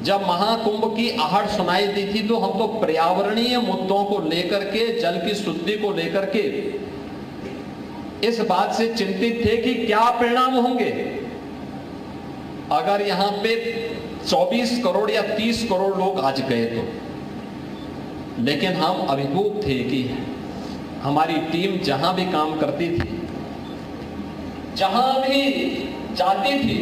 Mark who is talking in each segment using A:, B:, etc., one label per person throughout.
A: जब महाकुंभ की आहट सुनाई दी थी तो हम तो पर्यावरणीय मुद्दों को लेकर के, जल की शुद्धि को लेकर के इस बात से चिंतित थे कि क्या परिणाम होंगे अगर यहां पे 24 करोड़ या 30 करोड़ लोग आज गए तो। लेकिन हम अभिभूत थे कि हमारी टीम जहां भी काम करती थी, जहां भी जाती थी,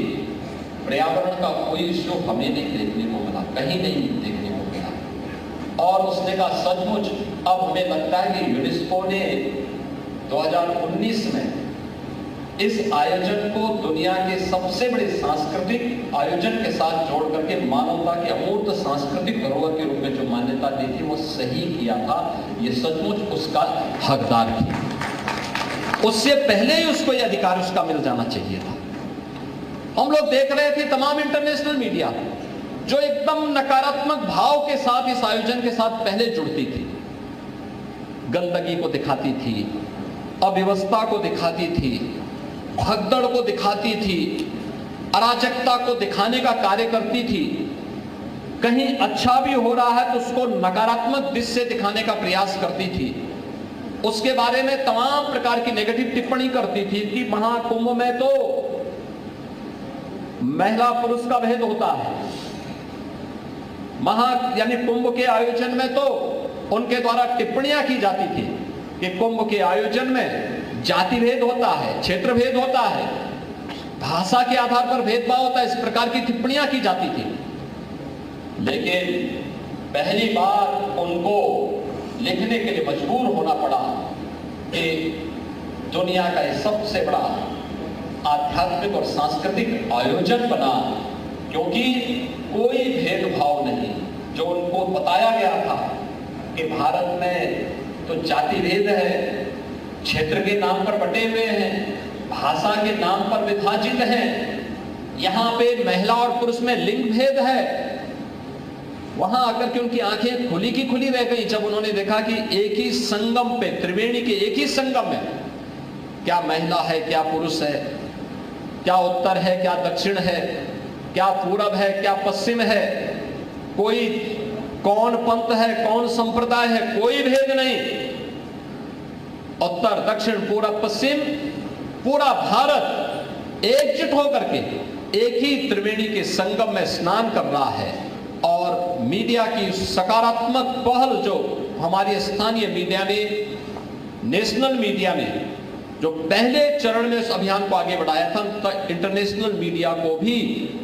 A: पर्यावरण का कोई इश्यू हमें नहीं देखने को मिला, कहीं नहीं देखने को मिला। और उसने कहा सचमुच अब हमें लगता है कि यूनेस्को ने 2019 में इस आयोजन को दुनिया के सबसे बड़े सांस्कृतिक आयोजन के साथ जोड़ करके मानवता के अमूर्त सांस्कृतिक धरोहर के रूप में जो मान्यता दी थी वो सही किया था। ये सचमुच उसका हकदार थी, उससे पहले ही उसको ये अधिकार उसका मिल जाना चाहिए था। हम लोग देख रहे थे तमाम इंटरनेशनल मीडिया जो एकदम नकारात्मक भाव के साथ इस आयोजन के साथ पहले जुड़ती थी, गंदगी को दिखाती थी, अव्यवस्था को दिखाती थी, भगदड़ को दिखाती थी, अराजकता को दिखाने का कार्य करती थी। कहीं अच्छा भी हो रहा है तो उसको नकारात्मक दृश्य से दिखाने का प्रयास करती थी। उसके बारे में तमाम प्रकार की नेगेटिव टिप्पणी करती थी कि महाकुंभ में तो महिला पुरुष का भेद होता है, यानी कुंभ के आयोजन में तो उनके द्वारा टिप्पणियां की जाती थी कि कुंभ के आयोजन में जाति भेद होता है, क्षेत्र भेद होता है, भाषा के आधार पर भेदभाव होता है, इस प्रकार की टिप्पणियां की जाती थी। लेकिन पहली बार उनको लिखने के लिए मजबूर होना पड़ा कि दुनिया का ये सबसे बड़ा आध्यात्मिक और सांस्कृतिक आयोजन बना, क्योंकि कोई भेदभाव नहीं। जो उनको बताया गया था कि भारत में तो जाति भेद है, क्षेत्र के नाम पर बटे हुए हैं, भाषा के नाम पर विभाजित हैं, यहां पे महिला और पुरुष में लिंग भेद है, वहां आकर के उनकी आंखें खुली की खुली रह गई जब उन्होंने देखा कि एक ही संगम पे, त्रिवेणी के एक ही संगम में क्या महिला है, क्या पुरुष है, क्या उत्तर है, क्या दक्षिण है, क्या पूरब है, क्या पश्चिम है, कोई कौन पंथ है, कौन संप्रदाय है, कोई भेद नहीं। उत्तर दक्षिण पूरब पश्चिम पूरा भारत एकजुट होकर के एक ही त्रिवेणी के संगम में स्नान कर रहा है। और मीडिया की सकारात्मक पहल जो हमारी स्थानीय मीडिया में, नेशनल मीडिया में जो पहले चरण में उस अभियान को आगे बढ़ाया था, तो इंटरनेशनल मीडिया को भी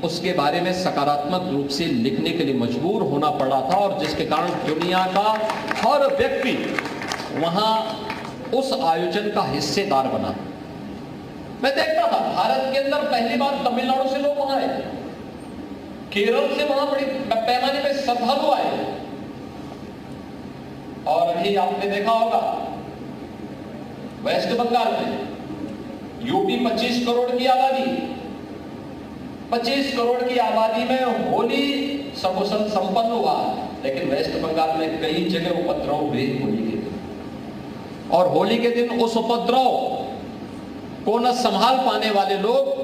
A: उसके बारे में सकारात्मक रूप से लिखने के लिए मजबूर होना पड़ा था, और जिसके कारण दुनिया का हर व्यक्ति वहां उस आयोजन का हिस्सेदार बना। मैं देखता था भारत के अंदर पहली बार तमिलनाडु से लोग वहां आए, केरल से वहां बड़ी पैमाने पर श्रद्धालु आए, और अभी आपने देखा होगा वेस्ट बंगाल में यूपी 25 करोड़ की आबादी, 25 करोड़ की आबादी में होली सकुशल संपन्न हुआ, लेकिन वेस्ट बंगाल में कई जगह उपद्रव हुए होली के दिन, और होली के दिन उस उपद्रव को न संभाल पाने वाले लोग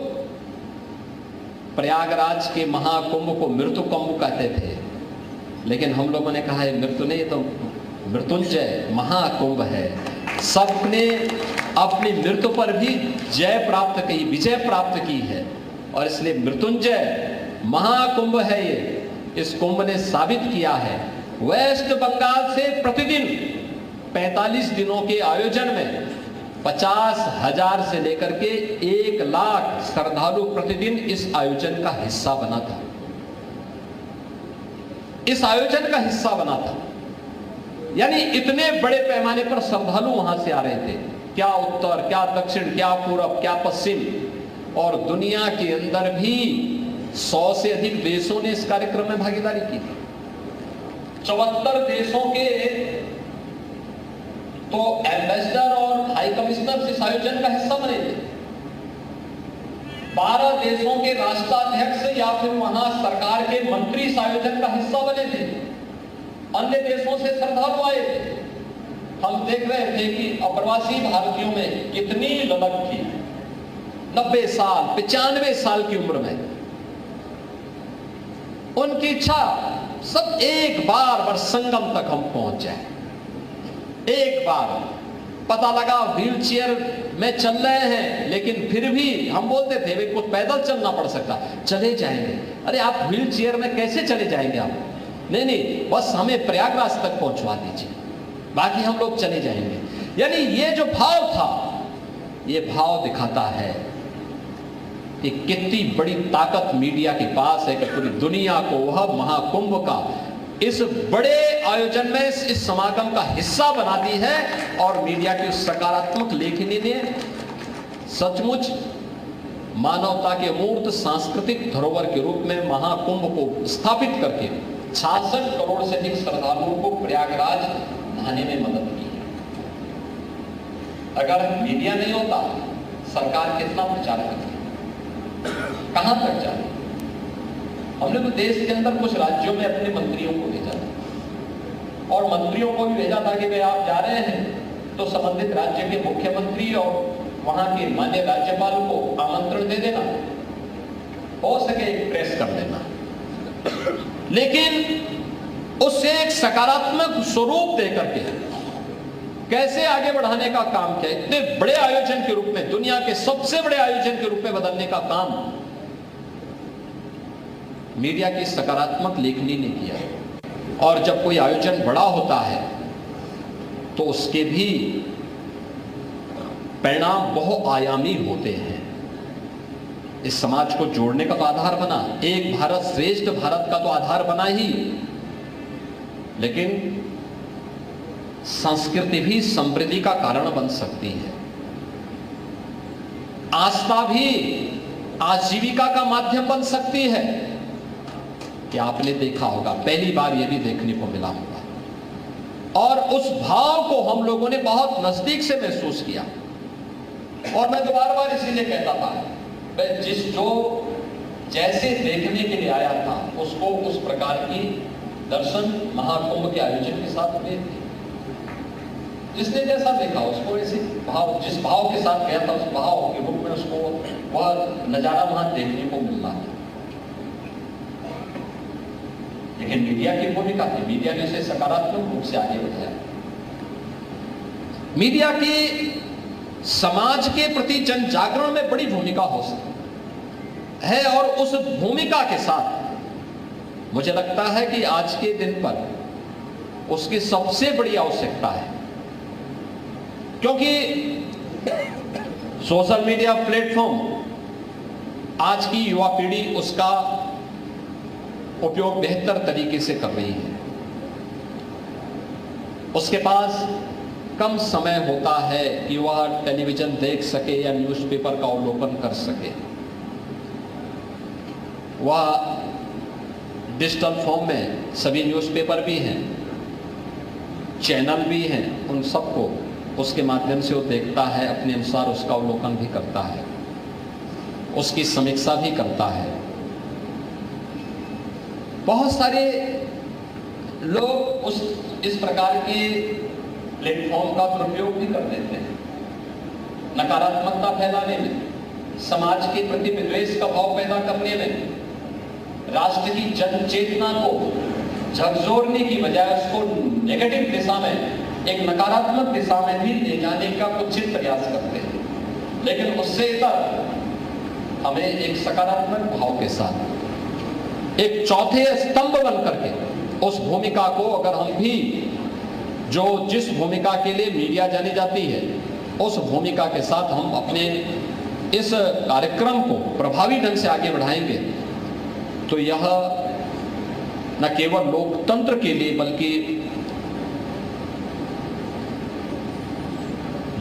A: प्रयागराज के महाकुंभ को मृत्यु कुंभ कहते थे। लेकिन हम लोगों ने कहा है मृत्यु नहीं, तो मृत्युंजय महाकुंभ है। सबने अपनी मृत्यु पर भी जय प्राप्त की, विजय प्राप्त की है, और इसलिए मृत्युंजय महाकुंभ है। ये इस कुंभ ने साबित किया है। वेस्ट बंगाल से प्रतिदिन 45 दिनों के आयोजन में 50,000 से लेकर के 1 लाख श्रद्धालु प्रतिदिन इस आयोजन का हिस्सा बना था, इस आयोजन का हिस्सा बना था। यानी इतने बड़े पैमाने पर श्रद्धालु वहां से आ रहे थे, क्या उत्तर, क्या दक्षिण, क्या पूरब, क्या पश्चिम, और दुनिया के अंदर भी 100 से अधिक देशों ने इस कार्यक्रम में भागीदारी की थी। 74 देशों के तो एम्बेसडर और हाई कमिश्नर इस आयोजन का हिस्सा बने थे। 12 देशों के राष्ट्राध्यक्ष या फिर वहां सरकार के मंत्री इस आयोजन का हिस्सा बने थे। अन्य देशों से श्रद्धालु आए थे। हम देख रहे थे कि अप्रवासी भारतीयों में कितनी ललक थी। 90 साल 95 साल की उम्र में उनकी इच्छा सब एक बार संगम तक हम पहुंच जाए। एक बार पता लगा व्हील चेयर में चल रहे हैं, लेकिन फिर भी हम बोलते थे भाई कुछ पैदल चलना पड़ सकता, चले जाएंगे। अरे आप व्हील चेयर में कैसे चले जाएंगे आप? नहीं नहीं, बस हमें प्रयागराज तक पहुंचवा दीजिए, बाकी हम लोग चले जाएंगे। यानी ये जो भाव था, ये भाव दिखाता है कि कितनी बड़ी ताकत मीडिया के पास है कि पूरी दुनिया को वह महाकुंभ का इस बड़े आयोजन में इस समागम का हिस्सा बनाती है। और मीडिया की उस सकारात्मक लेखनी ने सचमुच मानवता के मूर्त सांस्कृतिक धरोहर के रूप में महाकुंभ को स्थापित करके 66 करोड़ से अधिक श्रद्धालुओं को प्रयागराज नहाने में मदद की है। अगर मीडिया नहीं होता, सरकार कितना प्रचार करती, कहां तक जाती? हमने तो देश के अंदर कुछ राज्यों में अपने मंत्रियों को भेजा था, और मंत्रियों को भी भेजा था कि भाई आप जा रहे हैं तो संबंधित राज्य के मुख्यमंत्री और वहां के माननीय राज्यपाल को आमंत्रण दे देना, हो सके एक प्रेस कर देना। लेकिन उससे एक सकारात्मक स्वरूप देकर के कैसे आगे बढ़ाने का काम किया, इतने बड़े आयोजन के रूप में, दुनिया के सबसे बड़े आयोजन के रूप में बदलने का काम मीडिया की सकारात्मक लेखनी ने किया। और जब कोई आयोजन बड़ा होता है तो उसके भी परिणाम बहुआयामी होते हैं। इस समाज को जोड़ने का तो आधार बना, एक भारत श्रेष्ठ भारत का तो आधार बना ही, लेकिन संस्कृति भी समृद्धि का कारण बन सकती है। आस्था भी आजीविका का माध्यम बन सकती है। कि आपने देखा होगा, पहली बार यह भी देखने को मिला होगा, और उस भाव को हम लोगों ने बहुत नजदीक से महसूस किया। और मैं तो बार बार इसीलिए कहता था, जो जैसे देखने के लिए आया था उसको उस प्रकार की दर्शन महाकुंभ के आयोजन के साथ हुए थे। जिसने जैसा देखा उसको ऐसे भाव, जिस भाव के साथ गया था उस भाव के रूप में उसको वह नजारा वहां देखने को मिलना है। लेकिन मीडिया की भूमिका थी, मीडिया ने इसे सकारात्मक रूप से आगे बढ़ाया। मीडिया की समाज के प्रति जन जागरण में बड़ी भूमिका हो सकती है, और उस भूमिका के साथ मुझे लगता है कि आज के दिन पर उसकी सबसे बड़ी आवश्यकता है, क्योंकि सोशल मीडिया प्लेटफॉर्म आज की युवा पीढ़ी उसका उपयोग बेहतर तरीके से कर रही है। उसके पास कम समय होता है कि वह टेलीविजन देख सके या न्यूज़पेपर का अवलोकन कर सके। वह डिजिटल फॉर्म में सभी न्यूज़पेपर भी हैं, चैनल भी हैं, उन सबको उसके माध्यम से वो देखता है, अपने अनुसार उसका अवलोकन भी करता है, उसकी समीक्षा भी करता है। बहुत सारे लोग इस प्रकार के प्लेटफॉर्म का दुरुपयोग भी कर देते हैं, नकारात्मकता फैलाने में, समाज के प्रति विद्वेष का भाव पैदा करने में, राष्ट्र की जन चेतना को झकझोरने की बजाय उसको नेगेटिव दिशा में, एक नकारात्मक दिशा में भी ले जाने का कुछ प्रयास करते हैं। लेकिन उससे इतर हमें एक सकारात्मक भाव के साथ एक चौथे स्तंभ बन करके उस भूमिका को, अगर हम भी जिस भूमिका के लिए मीडिया जानी जाती है, उस भूमिका के साथ हम अपने इस कार्यक्रम को प्रभावी ढंग से आगे बढ़ाएंगे, तो यह न केवल लोकतंत्र के लिए बल्कि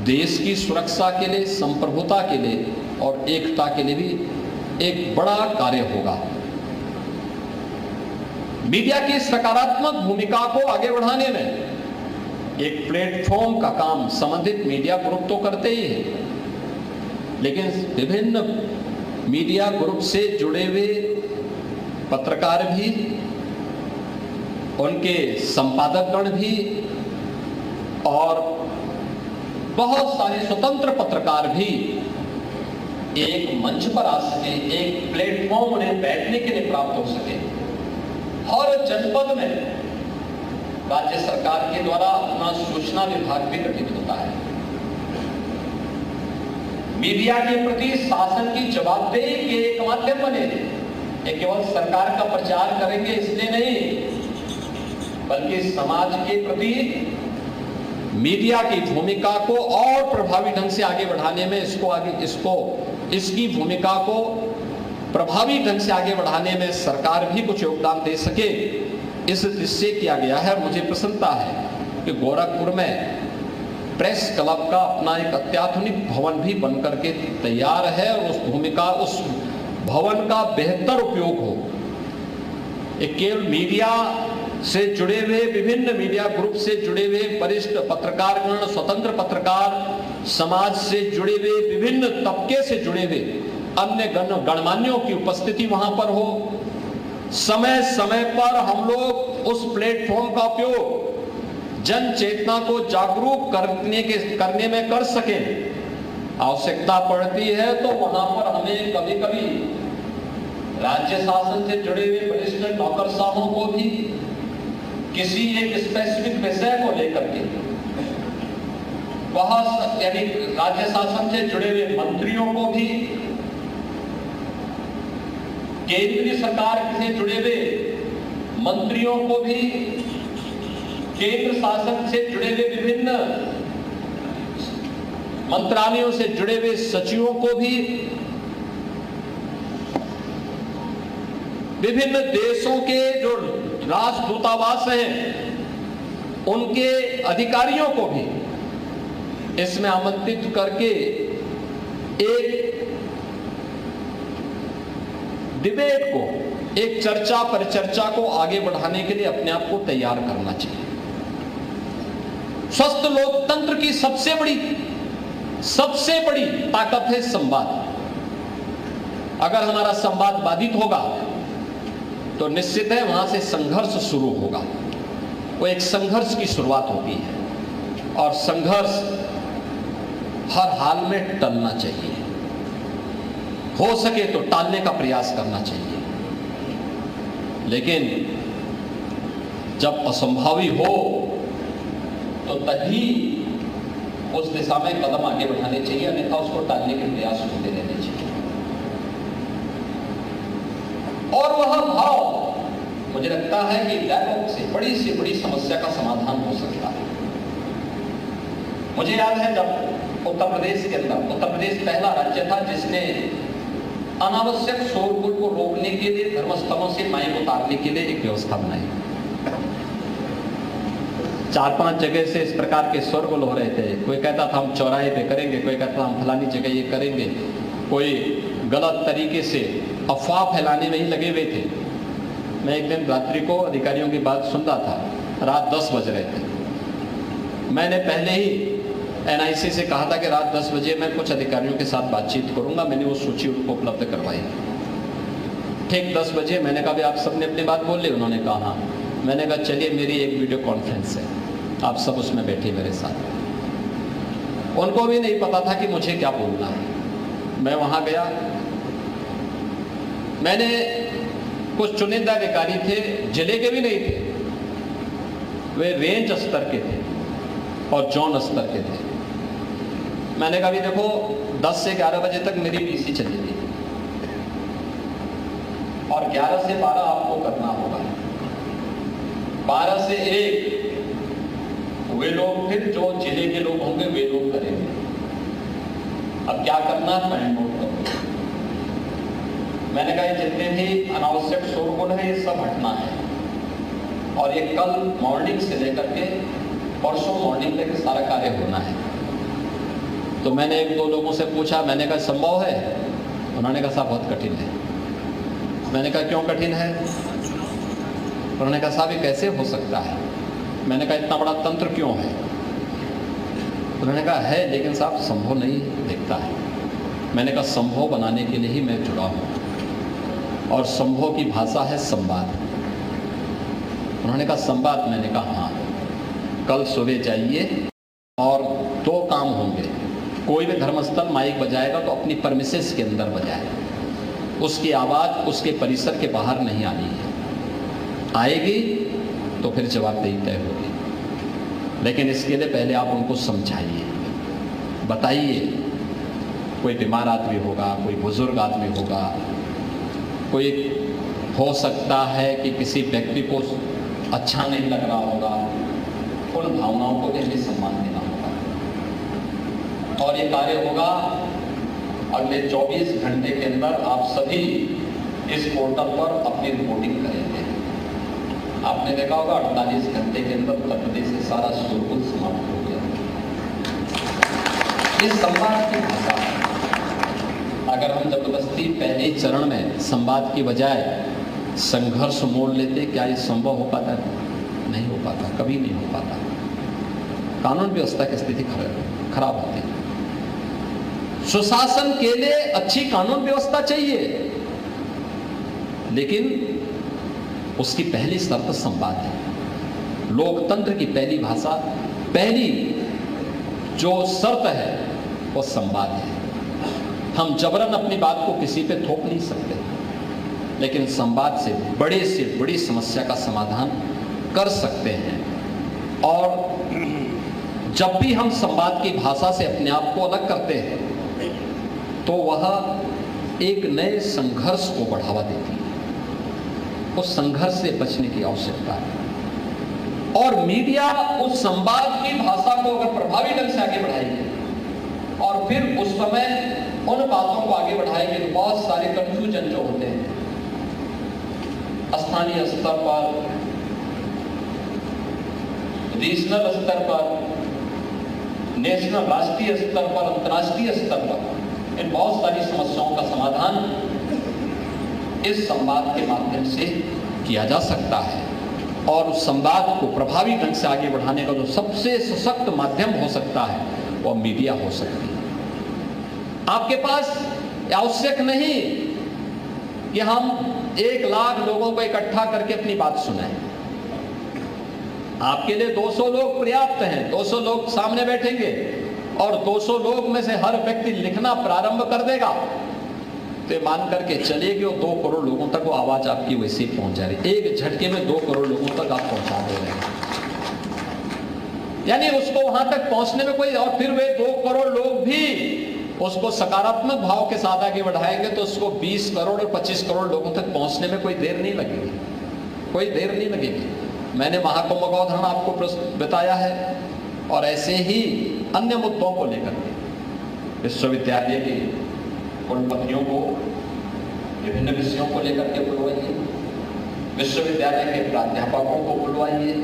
A: देश की सुरक्षा के लिए, संप्रभुता के लिए और एकता के लिए भी एक बड़ा कार्य होगा। मीडिया की सकारात्मक भूमिका को आगे बढ़ाने में एक प्लेटफॉर्म का काम संबंधित मीडिया ग्रुप तो करते ही है, लेकिन विभिन्न मीडिया ग्रुप से जुड़े हुए पत्रकार भी, उनके संपादकगण भी, और बहुत सारे स्वतंत्र पत्रकार भी एक मंच पर आ सके, एक प्लेटफॉर्म उन्हें बैठने के लिए प्राप्त हो सके, हर जनपद में राज्य सरकार के द्वारा अपना सूचना विभाग भी गठित होता है। मीडिया के प्रति शासन की जवाबदेही के एक माध्यम बने। ये केवल सरकार का प्रचार करेंगे इसलिए नहीं, बल्कि समाज के प्रति मीडिया की भूमिका को और प्रभावी ढंग से आगे बढ़ाने में इसकी भूमिका को प्रभावी ढंग से आगे बढ़ाने में सरकार भी कुछ योगदान दे सके, इस दृष्टि से किया गया है। मुझे प्रसन्नता है कि गोरखपुर में प्रेस क्लब का अपना एक अत्याधुनिक भवन भी बनकर के तैयार है और उस भवन का बेहतर उपयोग हो। एक केवल मीडिया से जुड़े हुए, विभिन्न मीडिया ग्रुप से जुड़े हुए वरिष्ठ पत्रकारगण, स्वतंत्र पत्रकार, समाज से जुड़े हुए, विभिन्न तबके से जुड़े हुए अन्य गणमान्यों की उपस्थिति वहां पर हो। समय समय पर हम लोग उस प्लेटफॉर्म का उपयोग जन चेतना को जागरूक करने में कर सकें। आवश्यकता पड़ती है तो वहां पर हमें कभी कभी राज्य शासन से जुड़े हुए वरिष्ठ नौकरशाहों को भी किसी एक स्पेसिफिक विषय को लेकर के यानी राज्य शासन से जुड़े हुए मंत्रियों को भी, केंद्रीय सरकार से जुड़े हुए मंत्रियों को भी, केंद्र शासन से जुड़े हुए विभिन्न मंत्रालयों से जुड़े हुए सचिवों को भी, विभिन्न देशों के जो राजदूतावास हैं उनके अधिकारियों को भी इसमें आमंत्रित करके एक डिबेट को, एक चर्चा परिचर्चा को आगे बढ़ाने के लिए अपने आप को तैयार करना चाहिए। स्वस्थ लोकतंत्र की सबसे बड़ी ताकत है संवाद। अगर हमारा संवाद बाधित होगा तो निश्चित है वहां से संघर्ष शुरू होगा। वो एक संघर्ष की शुरुआत होती है और संघर्ष हर हाल में टलना चाहिए, हो सके तो टालने का प्रयास करना चाहिए। लेकिन जब असंभावी हो तो तभी उस दिशा में कदम आगे बढ़ाने चाहिए, अन्यथा उसको टालने के प्रयास होते रहने चाहिए। और वह भाव मुझे लगता है कि डायलॉग से बड़ी समस्या का समाधान हो सकता है। मुझे याद है जब उत्तर प्रदेश पहला राज्य था जिसने अनावश्यक शोरगुल को रोकने के लिए धर्मस्थलों से माइक उतारने के लिए एक व्यवस्था बनाई। 4-5 जगह से इस प्रकार के शोरगुल हो रहे थे। कोई कहता था हम चौराहे पे करेंगे, कोई कहता था हम फलानी जगह ये करेंगे, कोई गलत तरीके से अफवाह फैलाने में ही लगे हुए थे। मैं एक दिन रात्रि को अधिकारियों की बात सुन रहा था, रात 10 बज रहे थे। मैंने पहले ही NIC से कहा था कि रात 10 बजे मैं कुछ अधिकारियों के साथ बातचीत करूंगा। मैंने वो सूची उनको उपलब्ध करवाई। ठीक 10 बजे मैंने कहा आप सबने अपनी बात बोल ली? उन्होंने कहा हाँ। मैंने कहा चलिए मेरी एक वीडियो कॉन्फ्रेंस है, आप सब उसमें बैठे मेरे साथ। उनको भी नहीं पता था कि मुझे क्या बोलना है। मैं वहां गया, मैंने कुछ चुनिंदा अधिकारी थे, जिले के भी नहीं थे, वे रेंज स्तर के थे और जोन स्तर के थे। मैंने कहा भी देखो 10 से 11 बजे तक मेरी PC चलेगी और 11 से 12 आपको करना होगा। 12 से 1 वे लोग फिर जो जिले के लोग होंगे वे लोग करेंगे। अब क्या करना है मैं नोट करूंगा। मैंने कहा जितने भी अनावश्यक शोरगुल है ये सब हटना है और ये कल मॉर्निंग से लेकर के परसों मॉर्निंग तक सारा कार्य होना है। तो मैंने 1-2 लोगों से पूछा, मैंने कहा संभव है? उन्होंने कहा साहब बहुत कठिन है। मैंने कहा क्यों कठिन है? उन्होंने कहा साहब ये कैसे हो सकता है? मैंने कहा इतना बड़ा तंत्र क्यों है? उन्होंने कहा है लेकिन साहब संभव नहीं दिखता है। मैंने कहा संभव बनाने के लिए ही मैं जुड़ा हूँ और संभव की भाषा है संवाद। उन्होंने कहा संवाद? मैंने कहा हाँ। कल सुबह जाइए और 2 काम होंगे। कोई भी धर्मस्थल माइक बजाएगा तो अपनी परमिसेस के अंदर बजाए, उसकी आवाज़ उसके परिसर के बाहर नहीं आनी है। आएगी तो फिर जवाबदेही तय होगी। लेकिन इसके लिए पहले आप उनको समझाइए, बताइए। कोई बीमार आदमी होगा, कोई बुजुर्ग आदमी होगा, कोई हो सकता है कि किसी व्यक्ति को अच्छा नहीं लग रहा होगा, उन भावनाओं को भी सम्मान देना होगा। और ये कार्य होगा अगले 24 घंटे के अंदर। आप सभी इस पोर्टल पर अपनी रिपोर्टिंग करेंगे। आपने देखा होगा 48 घंटे के अंदर उत्तर प्रदेश से सारा शोरगुल समाप्त हो गया। इस संवाद की भाषा, अगर हम जबरदस्ती पहले चरण में संवाद की बजाय संघर्ष मोड़ लेते, क्या ये संभव हो पाता? नहीं हो पाता, कभी नहीं हो पाता। कानून व्यवस्था की स्थिति खराब होती है। सुशासन के लिए अच्छी कानून व्यवस्था चाहिए, लेकिन उसकी पहली शर्त संवाद है। लोकतंत्र की पहली भाषा, पहली जो शर्त है वो संवाद है। हम जबरन अपनी बात को किसी पे थोप नहीं सकते, लेकिन संवाद से बड़ी समस्या का समाधान कर सकते हैं। और जब भी हम संवाद की भाषा से अपने आप को अलग करते हैं तो वह एक नए संघर्ष को बढ़ावा देती है। उस संघर्ष से बचने की आवश्यकता है। और मीडिया उस संवाद की भाषा को अगर प्रभावी ढंग से आगे बढ़ाएगी और फिर उस समय उन बातों को आगे बढ़ाएगी तो बहुत सारे कंफ्यूजन जो होते हैं स्थानीय स्तर पर, रीजनल स्तर पर, नेशनल राष्ट्रीय स्तर पर, अंतर्राष्ट्रीय स्तर पर, इन बहुत सारी समस्याओं का समाधान इस संवाद के माध्यम से किया जा सकता है। और उस संवाद को प्रभावी ढंग से आगे बढ़ाने का जो सबसे सशक्त माध्यम हो सकता है वह मीडिया हो सकती है। आपके पास आवश्यक नहीं कि हम 1 लाख लोगों को इकट्ठा करके अपनी बात सुनाएं। आपके लिए 200 लोग पर्याप्त हैं। 200 लोग सामने बैठेंगे और 200 लोग में से हर व्यक्ति लिखना प्रारंभ कर देगा तो मान करके चलिए कि वो 2 करोड़ लोगों तक वो आवाज आपकी वैसे ही पहुंच जा रही। एक झटके में 2 करोड़ लोगों तक आप पहुंचा दे रहे हैं। यानी उसको वहां तक पहुंचने में कोई, और फिर वे 2 करोड़ लोग भी उसको सकारात्मक भाव के साथ आगे बढ़ाएंगे तो उसको 20 करोड़ और 25 करोड़ लोगों तक पहुंचने में कोई देर नहीं लगेगी, कोई देर नहीं लगेगी। मैंने महाकुंभ का उदाहरण आपको बताया है और ऐसे ही अन्य मुद्दों को लेकर विश्वविद्यालय के कुलपतियों को विभिन्न विषयों को लेकर के बुलवाइए, विश्वविद्यालय के प्राध्यापकों को बुलवाइए,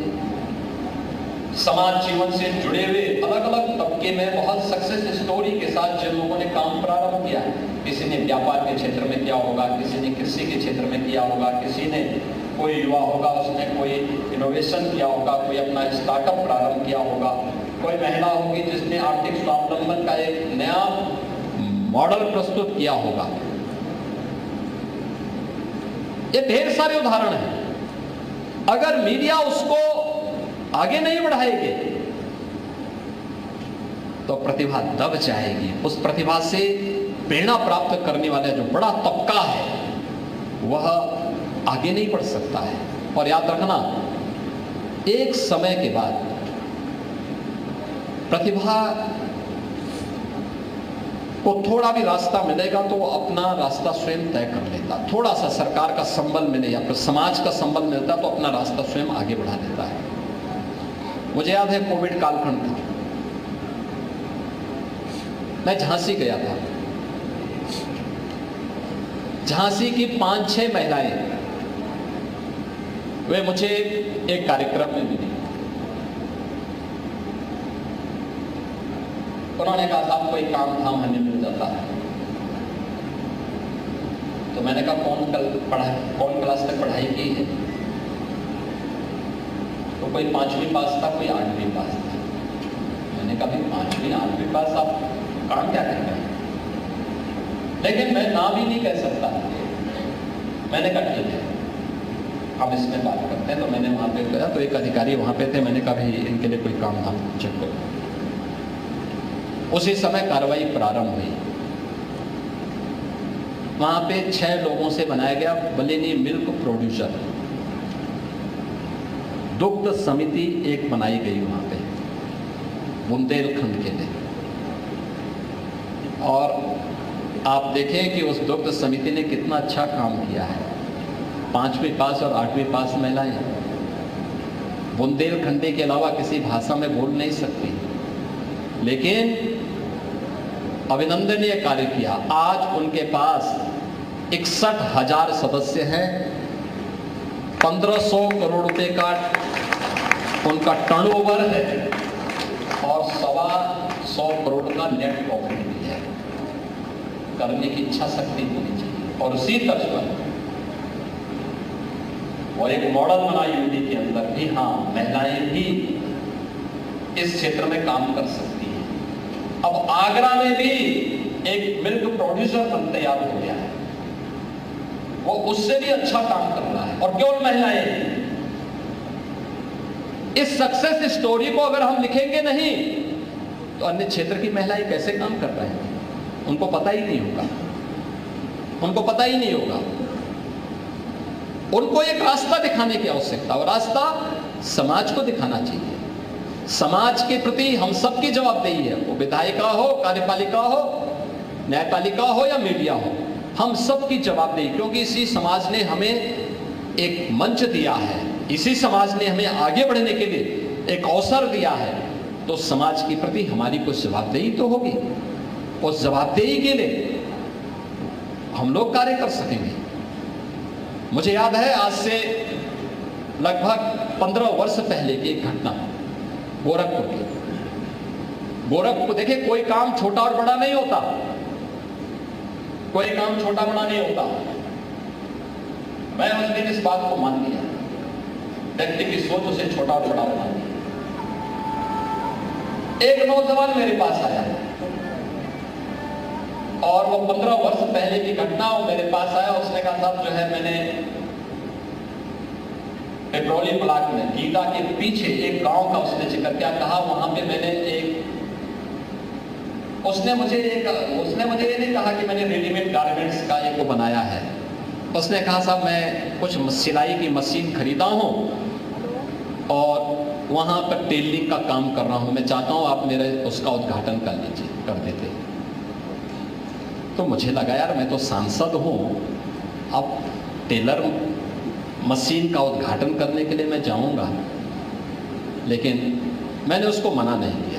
A: समाज जीवन से जुड़े हुए अलग अलग तबके में बहुत सक्सेस स्टोरी के साथ जिन लोगों ने काम प्रारंभ किया, किसी ने व्यापार के क्षेत्र में किया होगा, किसी ने कृषि के क्षेत्र में किया होगा, किसी ने, कोई युवा होगा उसने कोई इनोवेशन किया होगा, कोई अपना स्टार्टअप प्रारंभ किया होगा, कोई महिला होगी जिसने आर्थिक स्वावलंबन का एक नया मॉडल प्रस्तुत किया होगा। ये ढेर सारे उदाहरण हैं। अगर मीडिया उसको आगे नहीं बढ़ाएगी तो प्रतिभा दब जाएगी। उस प्रतिभा से प्रेरणा प्राप्त करने वाला जो बड़ा तबका है वह आगे नहीं बढ़ सकता है। और याद रखना, एक समय के बाद प्रतिभा को थोड़ा भी रास्ता मिलेगा तो वो अपना रास्ता स्वयं तय कर लेता। थोड़ा सा सरकार का संबल मिले या फिर समाज का संबल मिलता तो अपना रास्ता स्वयं आगे बढ़ा लेता है। मुझे याद है कोविड कालखंड था, मैं झांसी गया था। झांसी की 5-6 महिलाएं वे मुझे एक कार्यक्रम में मिली। उन्होंने कहा साहब कोई काम धाम हमें मिल जाता है। तो मैंने कहा कौन क्लास तक पढ़ाई की है? तो कोई 5वीं पास था, कोई 8वीं पास था। मैंने कहा भाई 5वीं 8वीं पास आप काम क्या कर रहे हैं? लेकिन मैं ना भी नहीं कह सकता। मैंने कहा ठीक है हम इसमें बात करते हैं। तो मैंने वहां पे गया तो एक अधिकारी वहां पे थे। मैंने कहा भाई इनके लिए कोई काम धाम चेक करो। उसी समय कार्रवाई प्रारंभ हुई। वहां पे 6 लोगों से बनाया गया बलिनी मिल्क प्रोड्यूसर। दुग्ध समिति एक बनाई गई वहाँ पे बुंदेलखंड के लिए, और आप देखें कि उस दुग्ध समिति ने कितना अच्छा काम किया है। 5वीं पास और 8वीं पास महिलाएं बुंदेलखंडी के अलावा किसी भाषा में बोल नहीं सकती, लेकिन अभिनंदनीय कार्य किया। आज उनके पास 61,000 सदस्य हैं, 1500 करोड़ रुपए का उनका टर्नओवर है और 125 करोड़ का नेट प्रॉफिट भी है। करने की इच्छा शक्ति होनी चाहिए। और उसी तर्ज पर और एक मॉडल बना यूपी के अंदर भी, हाँ महिलाएं भी इस क्षेत्र में काम कर सकती हैं। अब आगरा में भी एक मिल्क प्रोड्यूसर बन तैयार हो गया है, वो उससे भी अच्छा काम कर रहा है, और केवल महिलाएं। इस सक्सेस स्टोरी को अगर हम लिखेंगे नहीं तो अन्य क्षेत्र की महिलाएं कैसे काम कर रहे हैं, उनको पता ही नहीं होगा, उनको पता ही नहीं होगा। उनको एक रास्ता दिखाने की आवश्यकता, और रास्ता समाज को दिखाना चाहिए। समाज के प्रति हम सबकी जवाबदेही है, वो विधायिका हो, कार्यपालिका हो, न्यायपालिका हो या मीडिया हो, हम सबकी जवाबदेही, क्योंकि इसी समाज ने हमें एक मंच दिया है, इसी समाज ने हमें आगे बढ़ने के लिए एक अवसर दिया है, तो समाज के प्रति हमारी कुछ जवाबदेही तो होगी। उस जवाबदेही के लिए हम लोग कार्य कर सकेंगे। मुझे याद है आज से लगभग 15 वर्ष पहले की एक घटना, गोरखपुर की। गोरखपुर देखिए, कोई काम छोटा और बड़ा नहीं होता, कोई काम छोटा बड़ा नहीं होता। मैं उस दिन इस बात को मान लिया, व्यक्ति की सोच उसे छोटा और बड़ा बना दिया। एक नौजवान मेरे पास आया और वो 15 वर्ष पहले की घटना, वो मेरे पास आया। उसने कहा साहब जो है, मैंने पेट्रोलियम प्लांट में गीता के पीछे एक गांव का उसने जिक्र किया, कहा वहां पे मैंने उसने मुझे ये नहीं कहा कि मैंने रेडीमेड गारमेंट्स का एक वो बनाया है। उसने कहा साहब मैं कुछ सिलाई की मशीन खरीदा हूं और वहां पर टेलरिंग का काम कर रहा हूं, मैं चाहता हूं आप मेरे उसका उद्घाटन कर देते। तो मुझे लगा यार, मैं तो सांसद हूं, अब टेलर मशीन का उद्घाटन करने के लिए मैं जाऊंगा, लेकिन मैंने उसको मना नहीं किया।